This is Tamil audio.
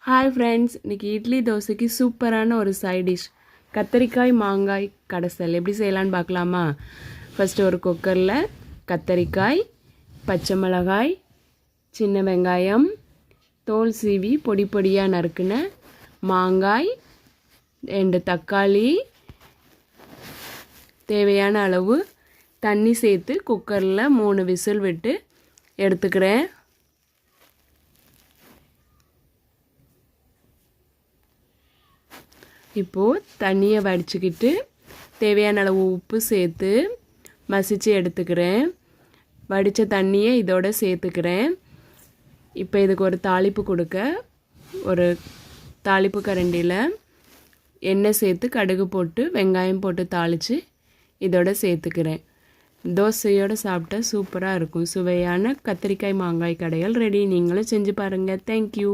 ஹாய் ஃப்ரெண்ட்ஸ், இன்றைக்கி இட்லி தோசைக்கு சூப்பரான ஒரு சைட் டிஷ் கத்தரிக்காய் மாங்காய் கடைசல் எப்படி செய்யலான்னு பார்க்கலாமா. ஃபஸ்ட்டு ஒரு குக்கரில் கத்தரிக்காய், பச்சை மிளகாய், சின்ன வெங்காயம், தோல் சீவி பொடி பொடியாக நறுக்குன மாங்காய், 2 தக்காளி, தேவையான அளவு தண்ணி சேர்த்து குக்கரில் 3 விசில் விட்டு எடுத்துக்கிறேன். இப்போது தண்ணியை வடிச்சுக்கிட்டு தேவையான அளவு உப்பு சேர்த்து மசிச்சு எடுத்துக்கிறேன். வடித்த தண்ணியை இதோட சேர்த்துக்கிறேன். இப்போ இதுக்கு ஒரு தாளிப்பு கொடுக்க ஒரு தாளிப்பு கரண்டியில் எண்ணெய் சேர்த்து கடுகு போட்டு வெங்காயம் போட்டு தாளித்து இதோட சேர்த்துக்கிறேன். தோசையோடு சாப்பிட்டா சூப்பராக இருக்கும். சுவையான கத்திரிக்காய் மாங்காய் கடைகள் ரெடி. நீங்களும் செஞ்சு பாருங்கள். தேங்க்யூ.